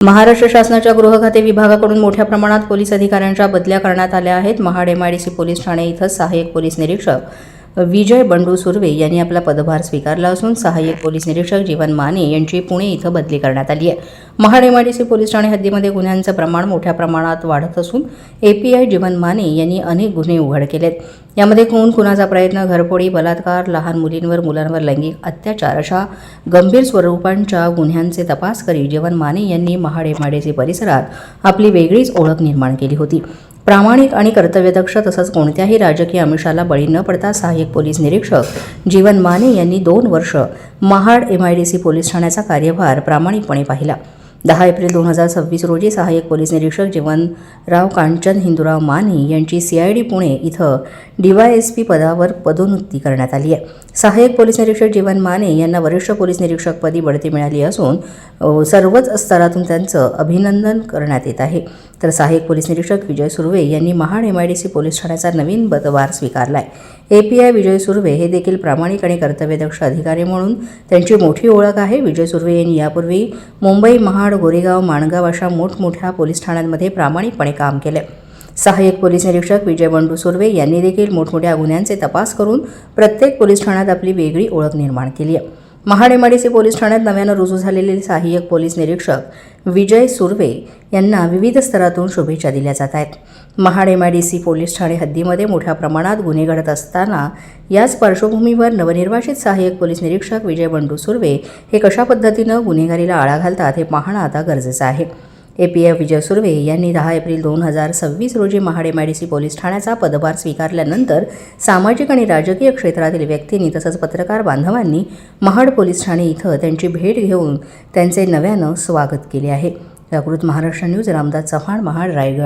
महाराष्ट्र शासनाच्या गृह खाते विभागाकडून मोठ्या प्रमाणात पोलीस अधिकाऱ्यांच्या बदल्या करण्यात आल्या आहेत। महाड एमआयडीसी पोलीस ठाणे इथं सहाय्यक पोलीस निरीक्षक विजय बंडू सुर्वे यांनी आपला पदभार स्वीकारला असून सहाय्यक पोलीस निरीक्षक जीवन माने यांची पुणे इथं बदली करण्यात आली आहे। महाड एमआयडीसी पोलीस ठाणे हद्दीमध्ये गुन्ह्यांचं प्रमाण मोठ्या प्रमाणात वाढत असून एपीआय जीवन माने यांनी अनेक गुन्हे उघड केलेत। यामध्ये खून, खुनाचा प्रयत्न, घरफोडी, बलात्कार, लहान मुलांवर लैंगिक अत्याचार अशा गंभीर स्वरूपांच्या गुन्ह्यांचे तपास करीत जीवन माने यांनी महाड एमआयडीसी परिसरात आपली वेगळीच ओळख निर्माण केली होती। प्रामाणिक आणि कर्तव्यदक्ष तसंच कोणत्याही राजकीय आमिषाला बळी न पडता सहाय्यक पोलीस निरीक्षक जीवन माने यांनी 2 वर्ष महाड एमआयडीसी पोलीस ठाण्याचा कार्यभार प्रामाणिकपणे पाहिला। 10 एप्रिल 2026 रोजी सहाय्यक पोलीस निरीक्षक जीवनराव कांचन हिंदूराव माने यांची सीआयडी पुणे इथं डीवायएसपी पदावर पदोन्नती करण्यात आली आहे। सहाय्यक पोलीस निरीक्षक जीवन माने यांना वरिष्ठ पोलीस निरीक्षकपदी बढती मिळाली असून सर्वच स्तरातून त्यांचं अभिनंदन करण्यात येत आहे। तर सहाय्यक पोलीस निरीक्षक विजय सुर्वे यांनी महाड एमआयडीसी पोलीस ठाण्याचा नवीन पदभार स्वीकारला आहे। एपीआय विजय सुर्वे हे देखील प्रामाणिक आणि कर्तव्यदक्ष अधिकारी म्हणून त्यांची मोठी ओळख आहे। विजय सुर्वे यांनी यापूर्वी मुंबई, महाड, गोरेगाव, माणगाव अशा मोठमोठ्या पोलीस ठाण्यांमध्ये प्रामाणिकपणे काम केले। सहाय्यक पोलीस निरीक्षक विजय बंडू सुर्वे यांनी देखील मोठमोठ्या गुन्ह्यांचे तपास करून प्रत्येक पोलीस ठाण्यात आपली वेगळी ओळख निर्माण केली आहे। महाड एमआयडीसी पोलीस ठाण्यात नव्यानं रुजू झालेले सहाय्यक पोलीस निरीक्षक विजय सुर्वे यांना विविध स्तरातून शुभेच्छा दिल्या जात आहेत। महाड एमआयडीसी पोलीस ठाणे हद्दीमध्ये मोठ्या प्रमाणात गुन्हे घडत असताना याच पार्श्वभूमीवर नवनिर्वाचित सहाय्यक पोलीस निरीक्षक विजय बंडू सुर्वे हे कशा पद्धतीनं गुन्हेगारीला आळा घालतात हे पाहणं आता गरजेचं आहे। एपीआय विजय सुर्वे यांनी 10 एप्रिल 2026 रोजी महाड एमआयडीसी पोलीस ठाण्याचा पदभार स्वीकारल्यानंतर सामाजिक आणि राजकीय क्षेत्रातील व्यक्तींनी तसंच पत्रकार बांधवांनी महाड पोलीस ठाणे इथं त्यांची भेट घेऊन त्यांचे नव्यानं स्वागत केले आहे। जागृत महाराष्ट्र न्यूज, रामदास चव्हाण, महाड, रायगड।